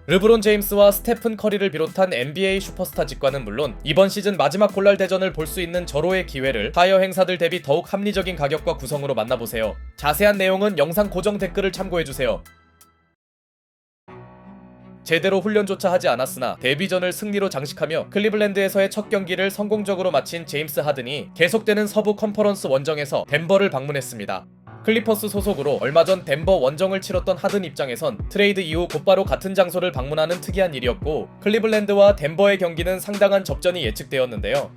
르브론 제임스와 스테픈 커리를 비롯한 NBA 슈퍼스타 직관은 물론 이번 시즌 마지막 골랄 대전을 볼 수 있는 절호의 기회를 타이어 행사들 대비 더욱 합리적인 가격과 구성으로 만나보세요. 자세한 내용은 영상 고정 댓글을 참고해주세요. 제대로 훈련조차 하지 않았으나 데뷔전을 승리로 장식하며 클리블랜드에서의 첫 경기를 성공적으로 마친 제임스 하든이 계속되는 서부 컨퍼런스 원정에서 덴버를 방문했습니다. 클리퍼스 소속으로 얼마 전 덴버 원정을 치렀던 하든 입장에선 트레이드 이후 곧바로 같은 장소를 방문하는 특이한 일이었고, 클리블랜드와 덴버의 경기는 상당한 접전이 예측되었는데요.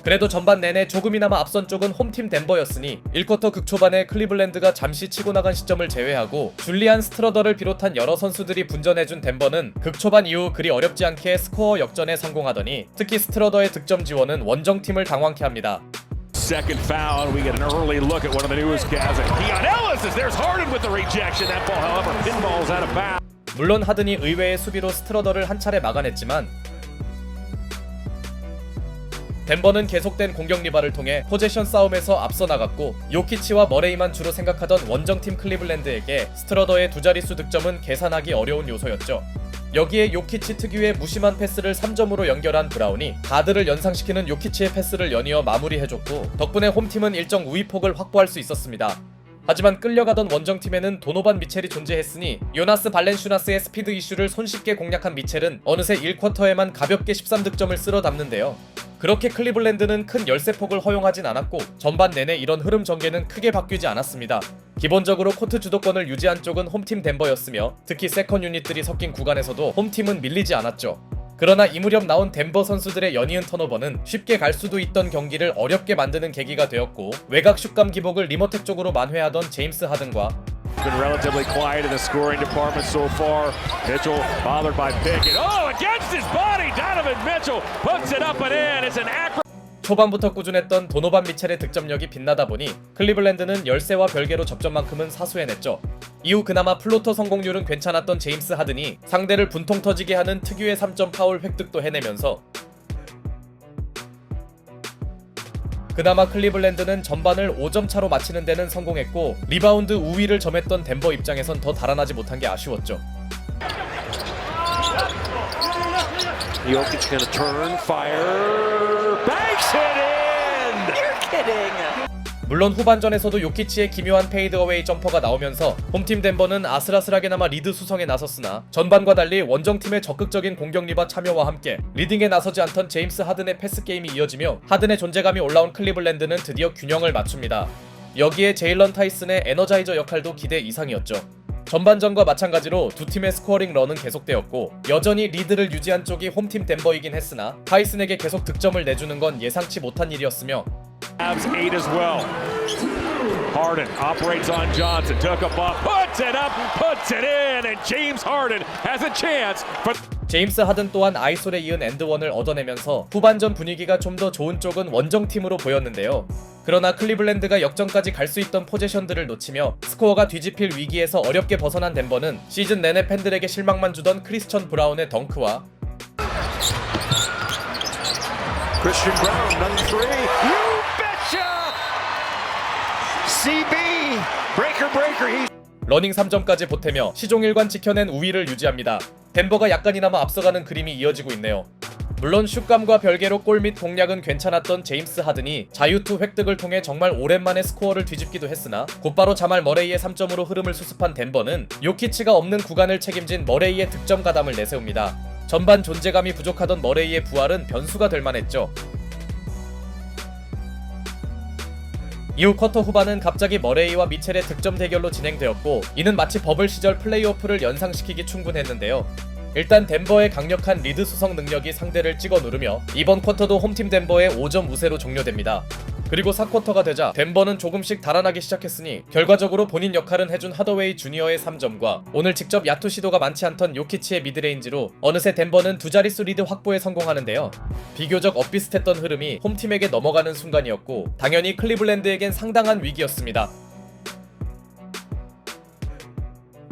그래도 전반 내내 조금이나마 앞선 쪽은 홈팀 덴버였으니 1쿼터 극초반에 클리블랜드가 잠시 치고 나간 시점을 제외하고 줄리안 스트러더를 비롯한 여러 선수들이 분전해준 덴버는 극초반 이후 그리 어렵지 않게 스코어 역전에 성공하더니 특히 스트러더의 득점 지원은 원정팀을 당황케 합니다. Second foul, we get an early look at one of the newest guys. Keon Ellis as there's Harden with the rejection. That ball, however, pinballs out of bounds. 물론 하든이 의외의 수비로 스트러더를 한 차례 막아냈지만 덴버는 계속된 공격 리바를 통해 포제션 싸움에서 앞서 나갔고, 요키치와 머레이만 주로 생각하던 원정팀 클리블랜드에게 스트러더의 두 자릿수 득점은 계산하기 어려운 요소였죠. 여기에 요키치 특유의 무심한 패스를 3점으로 연결한 브라운이 가드를 연상시키는 요키치의 패스를 연이어 마무리해줬고, 덕분에 홈팀은 일정 우위폭을 확보할 수 있었습니다. 하지만 끌려가던 원정팀에는 도노반 미첼이 존재했으니 요나스 발렌슈나스의 스피드 이슈를 손쉽게 공략한 미첼은 어느새 1쿼터에만 가볍게 13득점을 쓸어 담는데요. 그렇게 클리블랜드는 큰 열세폭을 허용하진 않았고 전반 내내 이런 흐름 전개는 크게 바뀌지 않았습니다. 기본적으로 코트 주도권을 유지한 쪽은 홈팀 덴버였으며 특히 세컨 유닛들이 섞인 구간에서도 홈팀은 밀리지 않았죠. 그러나 이 무렵 나온 덴버 선수들의 연이은 턴오버는 쉽게 갈 수도 있던 경기를 어렵게 만드는 계기가 되었고, 외곽 슛감 기복을 리머텍 쪽으로 만회하던 제임스 하든과 Been relatively quiet in the scoring department so far. Mitchell bothered by Pickett. Oh, against his body, Donovan Mitchell puts it up and in. It's an acrobat. 초반부터 꾸준했던 도노반 미첼의 득점력이 빛나다 보니 클리블랜드는 열세와 별개로 접전만큼은 사수해냈죠. 이후 그나마 플로터 성공률은 괜찮았던 제임스 하든이 상대를 분통 터지게 하는 특유의 3점 파울 획득도 해내면서 그나마 클리블랜드는 전반을 5점 차로 마치는 데는 성공했고, 리바운드 우위를 점했던 덴버 입장에선 더 달아나지 못한 게 아쉬웠죠. Jokic gonna turn, fire, banks it in! You're kidding! 물론 후반전에서도 요키치의 기묘한 페이드어웨이 점퍼가 나오면서 홈팀 덴버는 아슬아슬하게나마 리드 수성에 나섰으나 전반과 달리 원정팀의 적극적인 공격 리바 참여와 함께 리딩에 나서지 않던 제임스 하든의 패스 게임이 이어지며 하든의 존재감이 올라온 클리블랜드는 드디어 균형을 맞춥니다. 여기에 제일런 타이슨의 에너자이저 역할도 기대 이상이었죠. 전반전과 마찬가지로 두 팀의 스코어링 런은 계속되었고, 여전히 리드를 유지한 쪽이 홈팀 덴버이긴 했으나 타이슨에게 계속 득점을 내주는 건 예상치 못한 일이었으며, Cavs 8 as well. Harden operates on Johnson, took a bump, puts it up, puts it in, and James Harden has a chance for. 제임스 하든 또한 아이솔에 이은 엔드원을 얻어내면서 후반전 분위기가 좀 더 좋은 쪽은 원정팀으로 보였는데요. 그러나 클리블랜드가 역전까지 갈 수 있던 포제션들을 놓치며 스코어가 뒤집힐 위기에서 어렵게 벗어난 덴버는 시즌 내내 팬들에게 실망만 주던 크리스천 브라운의 덩크와 Christian Brown, another three. You betcha! CB, breaker. 러닝 3점까지 보태며 시종일관 지켜낸 우위를 유지합니다. 덴버가 약간이나마 앞서가는 그림이 이어지고 있네요. 물론 슛감과 별개로 골 및 공략은 괜찮았던 제임스 하든이 자유투 획득을 통해 정말 오랜만에 스코어를 뒤집기도 했으나 곧바로 자말 머레이의 3점으로 흐름을 수습한 덴버는 요키치가 없는 구간을 책임진 머레이의 득점 가담을 내세웁니다. 전반 존재감이 부족하던 머레이의 부활은 변수가 될 만했죠. 이후 쿼터 후반은 갑자기 머레이와 미첼의 득점 대결로 진행되었고, 이는 마치 버블 시절 플레이오프를 연상시키기 충분했는데요. 일단 덴버의 강력한 리드 수성 능력이 상대를 찍어 누르며 이번 쿼터도 홈팀 덴버의 5점 우세로 종료됩니다. 그리고 4쿼터가 되자 덴버는 조금씩 달아나기 시작했으니 결과적으로 본인 역할은 해준 하더웨이 주니어의 3점과 오늘 직접 야투 시도가 많지 않던 요키치의 미드레인지로 어느새 덴버는 두 자릿수 리드 확보에 성공하는데요. 비교적 엇비슷했던 흐름이 홈팀에게 넘어가는 순간이었고, 당연히 클리블랜드에겐 상당한 위기였습니다.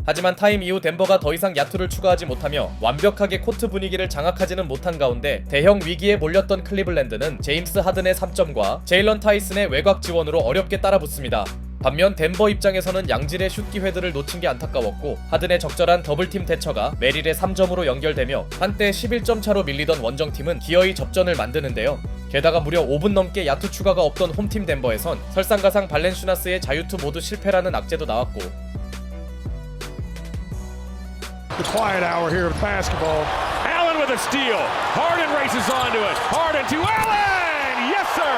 하지만 타임 이후 덴버가 더 이상 야투를 추가하지 못하며 완벽하게 코트 분위기를 장악하지는 못한 가운데 대형 위기에 몰렸던 클리블랜드는 제임스 하든의 3점과 제일런 타이슨의 외곽 지원으로 어렵게 따라붙습니다. 반면 덴버 입장에서는 양질의 슛 기회들을 놓친 게 안타까웠고 하든의 적절한 더블팀 대처가 메릴의 3점으로 연결되며 한때 11점 차로 밀리던 원정팀은 기어이 접전을 만드는데요. 게다가 무려 5분 넘게 야투 추가가 없던 홈팀 덴버에선 설상가상 발렌슈나스의 자유투 모두 실패라는 악재도 나왔고 The quiet hour here of basketball. Allen with a steal. Harden races onto it. Harden to Allen. Yes, sir.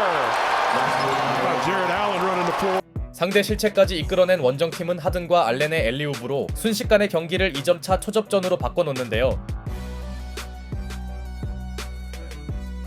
Jared Allen running the floor. 상대 실책까지 이끌어낸 원정팀은 하든과 알렌의 엘리웁으로 순식간에 경기를 2점 차 초접전으로 바꿔놓는데요.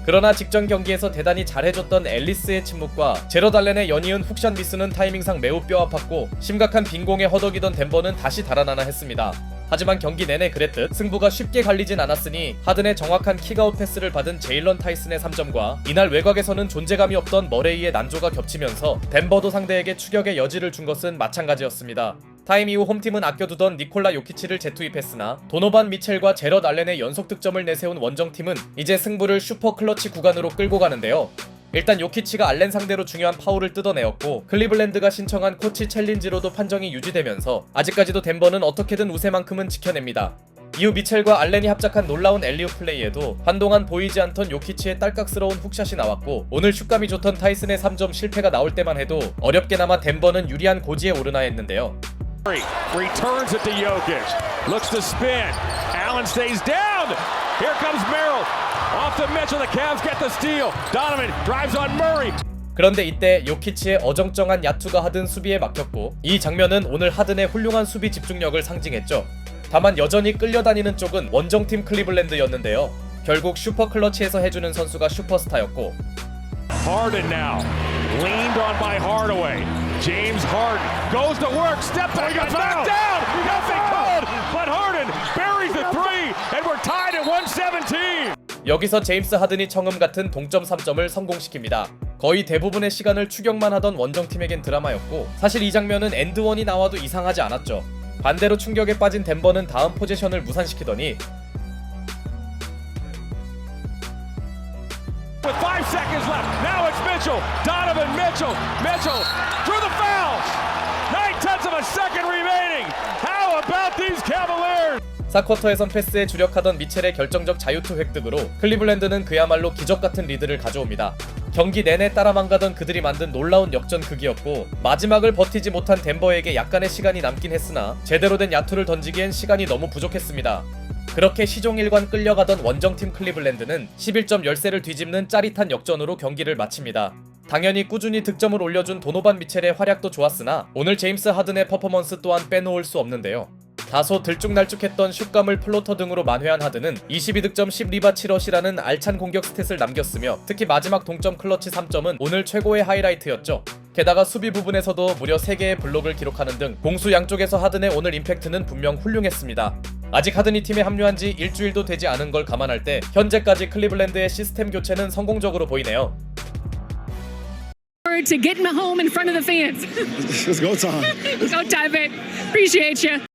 그러나 직전 경기에서 대단히 잘해줬던 앨리스의 침묵과 제럿 알렌의 연이은 훅샷 미스는 타이밍상 매우 뼈아팠고 심각한 빈공에 허덕이던 덴버는 다시 달아나나 했습니다. 하지만 경기 내내 그랬듯 승부가 쉽게 갈리진 않았으니 하든의 정확한 킥아웃 패스를 받은 제일런 타이슨의 3점과 이날 외곽에서는 존재감이 없던 머레이의 난조가 겹치면서 덴버도 상대에게 추격의 여지를 준 것은 마찬가지였습니다. 타임 이후 홈팀은 아껴두던 니콜라 요키치를 재투입했으나 도노반 미첼과 제럿 알렌의 연속 득점을 내세운 원정팀은 이제 승부를 슈퍼 클러치 구간으로 끌고 가는데요. 일단 요키치가 알렌 상대로 중요한 파울을 뜯어내었고 클리블랜드가 신청한 코치 챌린지로도 판정이 유지되면서 아직까지도 덴버는 어떻게든 우세만큼은 지켜냅니다. 이후 미첼과 알렌이 합작한 놀라운 엘리웁 플레이에도 한동안 보이지 않던 요키치의 딸깍스러운 훅샷이 나왔고 오늘 슛감이 좋던 타이슨의 3점 실패가 나올 때만 해도 어렵게나마 덴버는 유리한 고지에 오르나 했는데요. Returns it to Jokic. Looks to spin. Allen stays down. Here comes Merrill. Off the Mitchell. The Cavs get the steal. Donovan drives on Murray. 그런데 이때 요키치의 어정쩡한 야투가 하든 수비에 막혔고 이 장면은 오늘 하든의 훌륭한 수비 집중력을 상징했죠. 다만 여전히 끌려다니는 쪽은 원정팀 클리블랜드였는데요. 결국 슈퍼 클러치에서 해주는 선수가 슈퍼스타였고 Harden now. Leaned on by Hardaway. James Harden goes to work. Step back. Got back down. Nothing called. But Harden buries the three. And we're tied at 117. 여기서 제임스 하든이 청음 같은 동점 3점을 성공시킵니다. 거의 대부분의 시간을 추격만 하던 원정팀에겐 드라마였고 사실 이 장면은 엔드원이 나와도 이상하지 않았죠. 반대로 충격에 빠진 덴버는 다음 포제션을 무산시키더니 With 5 seconds left, now it's Mitchell. Donovan Mitchell. Mitchell through the fouls. 9/10 of a second remaining. How about these Cavaliers? 4쿼터에선 패스에 주력하던 미첼의 결정적 자유투 획득으로 클리블랜드는 그야말로 기적같은 리드를 가져옵니다. 경기 내내 따라망가던 그들이 만든 놀라운 역전극이었고 마지막을 버티지 못한 덴버에게 약간의 시간이 남긴 했으나 제대로 된 야투를 던지기엔 시간이 너무 부족했습니다. 그렇게 시종일관 끌려가던 원정팀 클리블랜드는 11점 열세를 뒤집는 짜릿한 역전으로 경기를 마칩니다. 당연히 꾸준히 득점을 올려준 도노반 미첼의 활약도 좋았으나 오늘 제임스 하든의 퍼포먼스 또한 빼놓을 수 없는데요. 다소 들쭉날쭉했던 슛감을 플로터 등으로 만회한 하든은 22득점 10리바 7어시라는 알찬 공격 스탯을 남겼으며 특히 마지막 동점 클러치 3점은 오늘 최고의 하이라이트였죠. 게다가 수비 부분에서도 무려 3개의 블록을 기록하는 등 공수 양쪽에서 하든의 오늘 임팩트는 분명 훌륭했습니다. 아직 하든이 팀에 합류한 지 일주일도 되지 않은 걸 감안할 때 현재까지 클리블랜드의 시스템 교체는 성공적으로 보이네요. To get home in front of the fans. It's go time. Go time, it. Appreciate you.